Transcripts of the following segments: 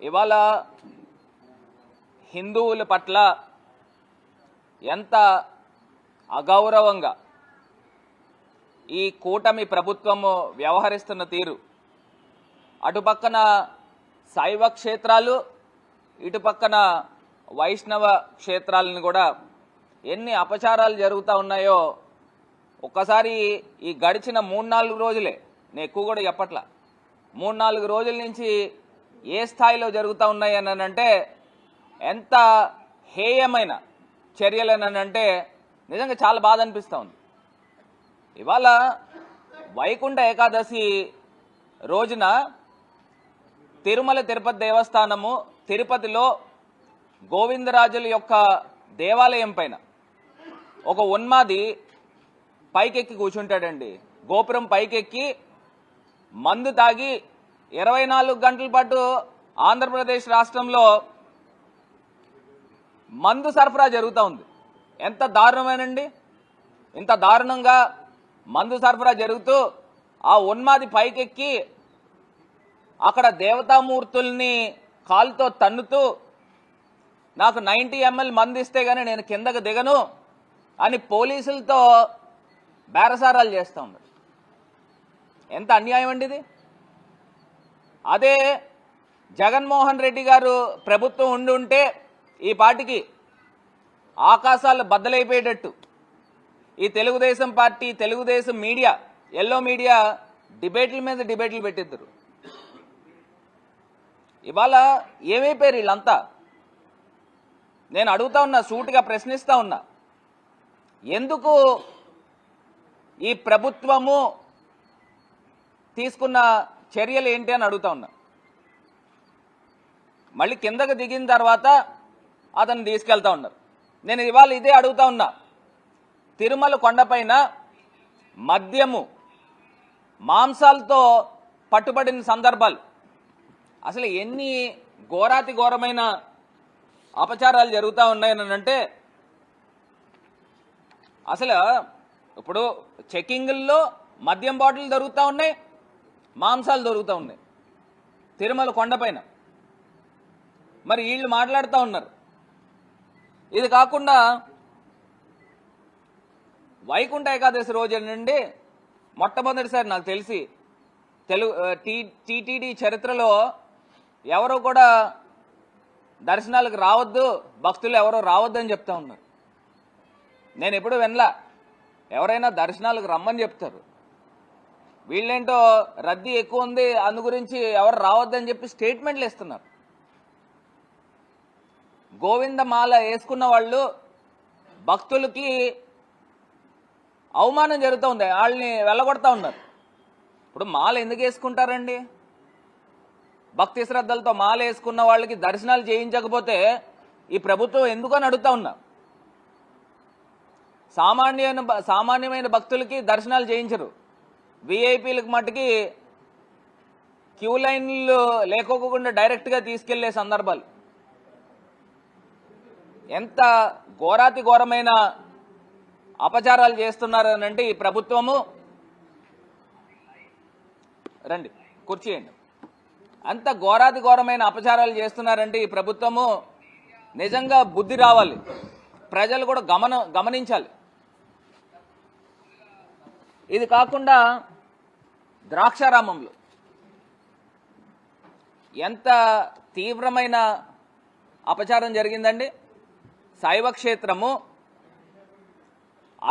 ఇవాళ హిందువుల పట్ల ఎంత అగౌరవంగా ఈ కూటమి ప్రభుత్వము వ్యవహరిస్తున్న తీరు, అటుపక్కన శైవ క్షేత్రాలు, ఇటుపక్కన వైష్ణవ క్షేత్రాలను కూడా ఎన్ని అపచారాలు జరుగుతూ ఉన్నాయో ఒక్కసారి ఈ గడిచిన 3-4 రోజులే, నేను ఎక్కువ కూడా చెప్పట్లా, 3-4 రోజుల నుంచి ఏ స్థాయిలో జరుగుతూ ఉన్నాయని అంటే ఎంత హేయమైన చర్యలనంటే నిజంగా చాలా బాధ అనిపిస్తూ ఉంది. ఇవాళ వైకుంఠ ఏకాదశి రోజున తిరుమల తిరుపతి దేవస్థానము తిరుపతిలో గోవిందరాజుల యొక్క దేవాలయం పైన ఒక ఉన్మాది పైకెక్కి కూర్చుంటాడండి. గోపురం పైకెక్కి మందు తాగి 24 గంటల పాటు ఆంధ్రప్రదేశ్ రాష్ట్రంలో మందు సరఫరా జరుగుతూ ఉంది. ఎంత దారుణమేనండి! ఇంత దారుణంగా మందు సరఫరా జరుగుతూ ఆ ఉన్మాది పైకెక్కి అక్కడ దేవతామూర్తుల్ని కాలుతో తన్నుతూ నాకు 90 ml మందు ఇస్తే గానీ నేను కిందకు దిగను అని పోలీసులతో బేరసారాలు చేస్తూ ఉన్నారు. ఎంత అన్యాయం అండి ఇది! అదే జగన్మోహన్ రెడ్డి గారు ప్రభుత్వం ఉండి ఉంటే ఈ పార్టీకి ఆకాశాలు బద్దలైపోయేటట్టు ఈ Telugu Desam party, Telugu Desam media, yellow media డిబేట్ల మీద డిబేట్లు పెట్టిద్దరు. ఇవాళ ఏమైపోయారు వీళ్ళంతా? నేను అడుగుతా ఉన్నా, సూటిగా ప్రశ్నిస్తా ఉన్నా, ఎందుకు ఈ ప్రభుత్వము తీసుకున్న చర్యలు ఏంటి అని అడుగుతా ఉన్నా. మళ్ళీ కిందకు దిగిన తర్వాత అతను తీసుకెళ్తా ఉన్నారు. నేను ఇవాళ ఇదే అడుగుతా ఉన్నా, తిరుమల కొండపైన మద్యము మాంసాలతో పట్టుబడిన సందర్భాలు, అసలు ఎన్ని ఘోరాతి ఘోరమైన అపచారాలు జరుగుతూ ఉన్నాయని అంటే, అసలు ఇప్పుడు చెకింగుల్లో మద్యం బాటిల్ దొరుకుతూ ఉన్నాయి, మాంసాలు దొరుకుతూ ఉన్నాయి తిరుమల కొండపైన. మరి వీళ్ళు మాట్లాడుతూ ఉన్నారు. ఇది కాకుండా వైకుంఠ ఏకాదశి రోజు నుండి మొట్టమొదటిసారి నాకు తెలిసి టీటీడీ చరిత్రలో ఎవరో కూడా దర్శనాలకు రావద్దు, భక్తులు ఎవరో రావద్దని చెప్తా ఉన్నారు. నేను ఎప్పుడు వినలా. ఎవరైనా దర్శనాలకు రమ్మని చెప్తారు, వీళ్ళేంటో రద్దీ ఎక్కువ ఉంది అందు గురించి ఎవరు రావద్దని చెప్పి స్టేట్మెంట్లు ఇస్తున్నారు. గోవిందమాల వేసుకున్న వాళ్ళు భక్తులకి అవమానం జరుగుతూ ఉంది, వాళ్ళని వెళ్ళగొడతా ఉన్నారు. ఇప్పుడు మాల ఎందుకు వేసుకుంటారండి? భక్తి శ్రద్ధలతో మాల వేసుకున్న వాళ్ళకి దర్శనాలు చేయించకపోతే ఈ ప్రభుత్వం ఎందుకని అడుగుతా ఉన్నా. సామాన్యమైన భక్తులకి దర్శనాలు చేయించరు, విఐపీలకు మట్టుకి క్యూ లైన్లు లేకోకుండా డైరెక్ట్గా తీసుకెళ్లే సందర్భాలు. ఎంత ఘోరాతి ఘోరమైన అపచారాలు చేస్తున్నారనంటే ఈ ప్రభుత్వము. రండి కూర్చోండి. అంత ఘోరాతి ఘోరమైన అపచారాలు చేస్తున్నారంటే ఈ ప్రభుత్వము నిజంగా బుద్ధి రావాలి, ప్రజలు కూడా గమనించాలి. ఇది కాకుండా ద్రాక్షారామంలో ఎంత తీవ్రమైన అపచారం జరిగిందండి. శైవ క్షేత్రము,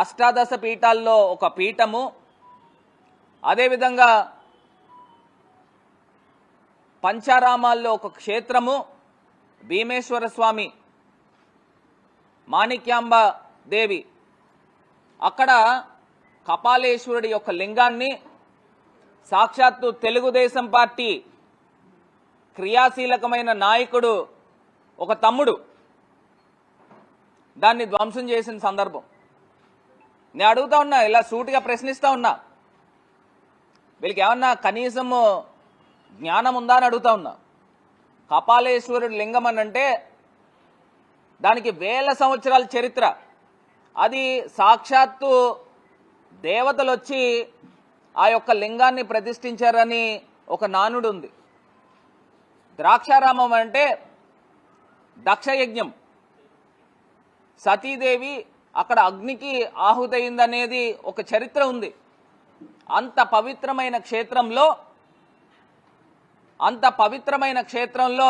అష్టాదశ పీఠాల్లో ఒక పీఠము, అదేవిధంగా పంచారామాల్లో ఒక క్షేత్రము, భీమేశ్వర స్వామి, మాణిక్యాంబ దేవి, అక్కడ కపాలేశ్వరుడి యొక్క లింగాన్ని సాక్షాత్తు తెలుగుదేశం పార్టీ క్రియాశీలకమైన నాయకుడు ఒక తమ్ముడు దాన్ని ధ్వంసం చేసిన సందర్భం. నేను అడుగుతా ఉన్నా, ఇలా సూటిగా ప్రశ్నిస్తా ఉన్నా, వీళ్ళకి ఏమన్నా కనీసము జ్ఞానం ఉందా అని అడుగుతా ఉన్నా. కపాలేశ్వరుడు లింగం అని అంటే దానికి 1000 సంవత్సరాల చరిత్ర. అది సాక్షాత్తు దేవతలు వచ్చి ఆ యొక్క లింగాన్ని ప్రతిష్ఠించారని ఒక నానుడు ఉంది. ద్రాక్షారామం అంటే దక్షయజ్ఞం, సతీదేవి అక్కడ అగ్నికి ఆహుతయిందనేది ఒక చరిత్ర ఉంది. అంత పవిత్రమైన క్షేత్రంలో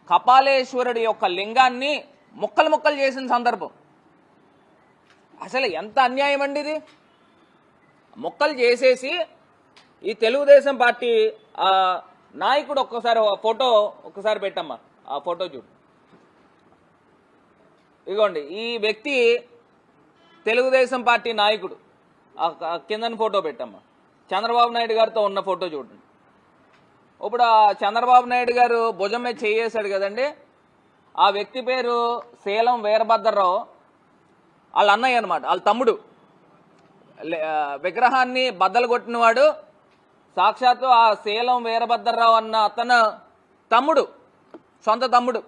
కపాలేశ్వరుడి యొక్క లింగాన్ని ముక్కలు ముక్కలు చేసిన సందర్భం. అసలు ఎంత అన్యాయం అండి ఇది. ముక్కలు చేసేసి ఈ తెలుగుదేశం పార్టీ నాయకుడు ఒక్కసారి పెట్టమ్మా, ఆ ఫోటో చూడు. ఇదిగోండి, ఈ వ్యక్తి తెలుగుదేశం పార్టీ నాయకుడు. కిందని ఫోటో పెట్టమ్మా. చంద్రబాబు నాయుడు గారితో ఉన్న ఫోటో చూడండి. ఇప్పుడు ఆ చంద్రబాబు నాయుడు గారు భుజం మీద చేయేశాడు కదండి, ఆ వ్యక్తి పేరు సేలం వీరభద్రరావు. వాళ్ళ అన్నయ్య అనమాట, వాళ్ళ తమ్ముడు. విగ్రహాన్ని బద్దలు కొట్టినవాడు సాక్షాత్తు ఆ సేలం వీరభద్రరావు అన్న అతను తమ్ముడు, సొంత తమ్ముడు.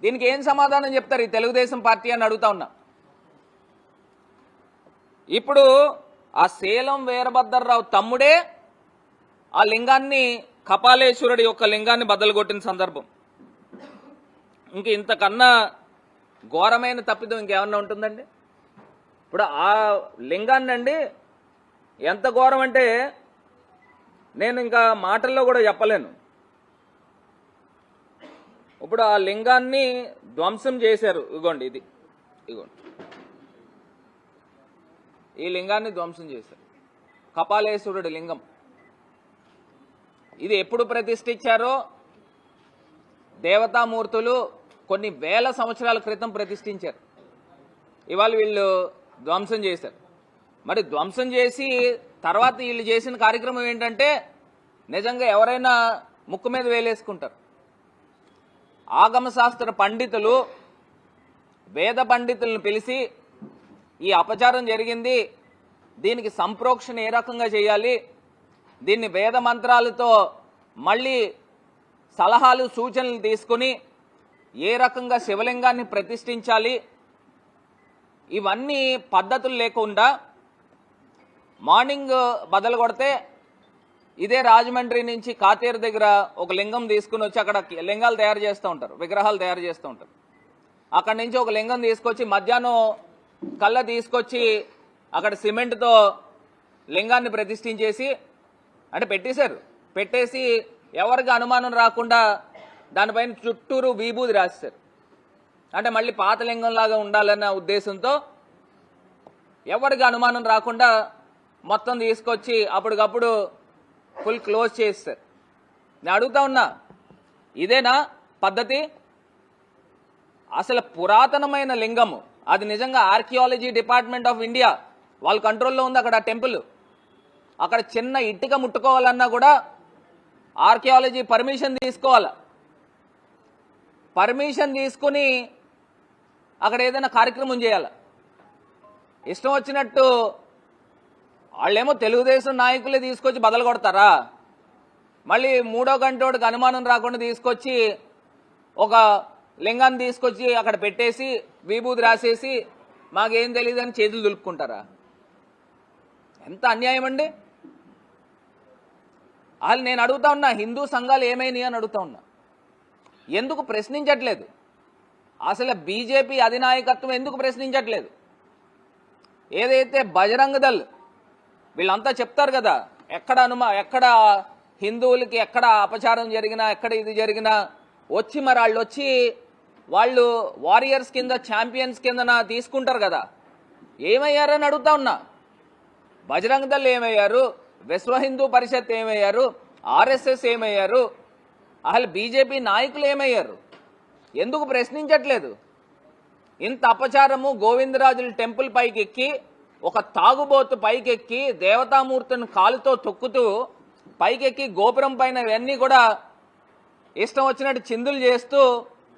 దీనికి ఏం సమాధానం చెప్తారు ఈ తెలుగుదేశం పార్టీ అని అడుగుతా ఉన్నా. ఇప్పుడు ఆ సేలం వీరభద్రరావు తమ్ముడే ఆ లింగాన్ని, కపాలేశ్వరుడి యొక్క లింగాన్ని బద్దలు కొట్టిన సందర్భం. ఇంక ఇంతకన్నా ఘోరమైన తప్పిదం ఇంకేమన్నా ఉంటుందండి? ఇప్పుడు ఆ లింగాన్ని అండి ఎంత ఘోరం అంటే నేను ఇంకా మాటల్లో కూడా చెప్పలేను. ఇప్పుడు ఆ లింగాన్ని ధ్వంసం చేశారు. ఇగోండి, ఇగోండి, ఈ లింగాన్ని ధ్వంసం చేశారు. కపాలేశ్వరుడి లింగం. ఇది ఎప్పుడు ప్రతిష్ఠించారో దేవతామూర్తులు కొన్ని వేల సంవత్సరాల క్రితం ప్రతిష్ఠించారు. ఇవాళ వీళ్ళు ధ్వంసం చేశారు. మరి ధ్వంసం చేసి తర్వాత వీళ్ళు చేసిన కార్యక్రమం ఏంటంటే నిజంగా ఎవరైనా ముక్కు మీద వేలేసుకుంటారు. ఆగమశాస్త్ర పండితులు, వేద పండితులను పిలిచి ఈ అపచారం జరిగింది, దీనికి సంప్రోక్షణ ఏ రకంగా చేయాలి, దీన్ని వేద మంత్రాలతో మళ్ళీ సలహాలు సూచనలు తీసుకుని ఏ రకంగా శివలింగాన్ని ప్రతిష్ఠించాలి, ఇవన్నీ పద్ధతులు లేకుండా మార్నింగ్ బదలు కొడితే ఇదే రాజమండ్రి నుంచి కాతేరు దగ్గర ఒక లింగం తీసుకుని వచ్చి అక్కడ లింగాలు తయారు చేస్తూ ఉంటారు, విగ్రహాలు తయారు చేస్తూ ఉంటారు. అక్కడి నుంచి ఒక లింగం తీసుకొచ్చి మధ్యాహ్నం కళ్ళ తీసుకొచ్చి అక్కడ సిమెంట్తో లింగాన్ని ప్రతిష్ఠించేసి అంటే పెట్టేసి ఎవరికి అనుమానం రాకుండా దానిపైన చుట్టూరు విభూది రాస్తారు. అంటే మళ్ళీ పాత లింగంలాగా ఉండాలన్న ఉద్దేశంతో ఎవరికి అనుమానం రాకుండా మొత్తం తీసుకొచ్చి అప్పటికప్పుడు ఫుల్ క్లోజ్ చేస్తారు. నేను అడుగుతా ఉన్నా, ఇదేనా పద్ధతి? అసలు పురాతనమైన లింగము, అది నిజంగా ఆర్కియాలజీ డిపార్ట్మెంట్ ఆఫ్ ఇండియా వాళ్ళ కంట్రోల్లో ఉంది. అక్కడ టెంపుల్, అక్కడ చిన్న ఇటుక ముట్టుకోవాలన్నా కూడా ఆర్కియాలజీ పర్మిషన్ తీసుకోవాలి. పర్మిషన్ తీసుకుని అక్కడ ఏదైనా కార్యక్రమం చేయాలి. ఇష్టం వచ్చినట్టు వాళ్ళేమో తెలుగుదేశం నాయకులే తీసుకొచ్చి బదలు కొడతారా? మళ్ళీ మూడో గంటోడికి అనుమానం రాకుండా తీసుకొచ్చి ఒక లింగాన్ని తీసుకొచ్చి అక్కడ పెట్టేసి విభూది రాసేసి మాకేం తెలియదని చేతులు దులుపుకుంటారా? ఎంత అన్యాయం అండి. అసలు నేను అడుగుతా ఉన్నా, హిందూ సంఘాలు ఏమైనాయి అని అడుగుతా ఉన్నా. ఎందుకు ప్రశ్నించట్లేదు? అసలు బీజేపీ అధినాయకత్వం ఎందుకు ప్రశ్నించట్లేదు? ఏదైతే బజరంగ దళ్ వీళ్ళంతా చెప్తారు కదా, ఎక్కడ హిందువులకి ఎక్కడ అపచారం జరిగినా, ఎక్కడ ఇది జరిగినా వచ్చి మరి వాళ్ళు వారియర్స్ కింద, ఛాంపియన్స్ కింద తీసుకుంటారు కదా. ఏమయ్యారని అడుగుతా ఉన్నా. బజరంగ దళ్ ఏమయ్యారు? విశ్వ హిందూ పరిషత్ ఏమయ్యారు? ఆర్ఎస్ఎస్ ఏమయ్యారు? అసలు బీజేపీ నాయకులు ఏమయ్యారు? ఎందుకు ప్రశ్నించట్లేదు? ఇంత అపచారము, గోవిందరాజుల టెంపుల్ పైకెక్కి ఒక తాగుబోతు పైకెక్కి దేవతామూర్తిని కాలుతో తొక్కుతూ పైకెక్కి గోపురం పైన ఇవన్నీ కూడా ఇష్టం వచ్చినట్టు చిందులు చేస్తూ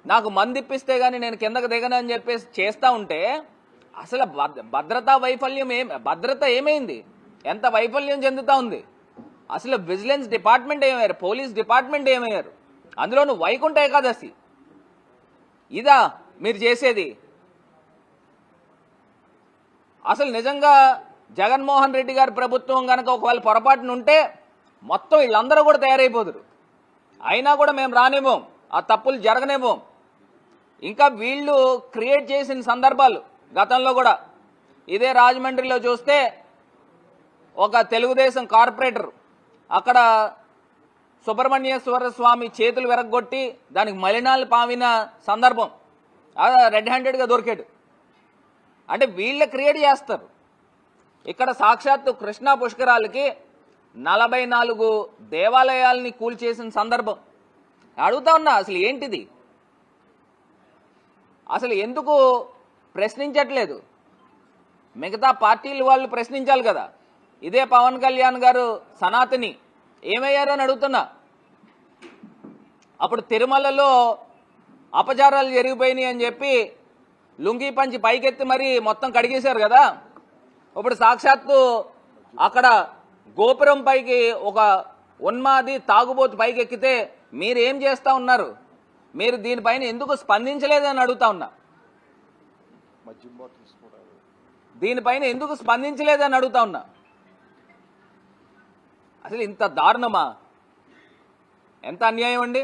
నాకు మందిప్పిస్తే గానీ నేను కిందకు దిగనని చెప్పేసి చేస్తూ ఉంటే అసలు భద్రత ఏమైంది? ఎంత వైఫల్యం చెందుతా ఉంది? అసలు విజిలెన్స్ డిపార్ట్మెంట్ ఏమయ్యారు? పోలీస్ డిపార్ట్మెంట్ ఏమయ్యారు? అందులోనూ వైకుంఠ ఏకాదశి ఇదా మీరు చేసేది? అసలు నిజంగా జగన్మోహన్ రెడ్డి గారి ప్రభుత్వం కనుక ఒకవేళ పొరపాటున ఉంటే మొత్తం వీళ్ళందరూ కూడా తయారైపోదురు. అయినా కూడా మేము రానేమో, ఆ తప్పులు జరగనేమో. ఇంకా వీళ్ళు క్రియేట్ చేసిన సందర్భాలు గతంలో కూడా ఇదే రాజమండ్రిలో చూస్తే ఒక తెలుగుదేశం కార్పొరేటర్ అక్కడ సుబ్రహ్మణ్యేశ్వర స్వామి చేతులు విరగొట్టి దానికి మలినాలు పావిన సందర్భం, రెడ్ హ్యాండెడ్గా దొరికాడు. అంటే వీళ్ళే క్రియేట్ చేస్తారు. ఇక్కడ సాక్షాత్తు కృష్ణా పుష్కరాలకి 44 దేవాలయాల్ని కూల్చేసిన సందర్భం. అడుగుతా ఉన్నా, అసలు ఏంటిది? అసలు ఎందుకు ప్రశ్నించట్లేదు? మిగతా పార్టీలు వాళ్ళు ప్రశ్నించాలి కదా. ఇదే పవన్ కళ్యాణ్ గారు సనాతని ఏమయ్యారు అని అడుగుతున్నా. అప్పుడు తిరుమలలో అపచారాలు జరిగిపోయినాయి అని చెప్పి లుంగీ పంచి పైకెత్తి మరీ మొత్తం కడిగేశారు కదా. ఇప్పుడు సాక్షాత్తు అక్కడ గోపురం పైకి ఒక ఉన్మాది తాగుబోతు పైకి ఎక్కితే మీరేం చేస్తా ఉన్నారు? మీరు దీనిపైన ఎందుకు స్పందించలేదని అడుగుతా ఉన్నా. దీనిపైన ఎందుకు స్పందించలేదని అడుగుతా ఉన్నా. అసలు ఇంత దారుణమా? ఎంత అన్యాయం అండి.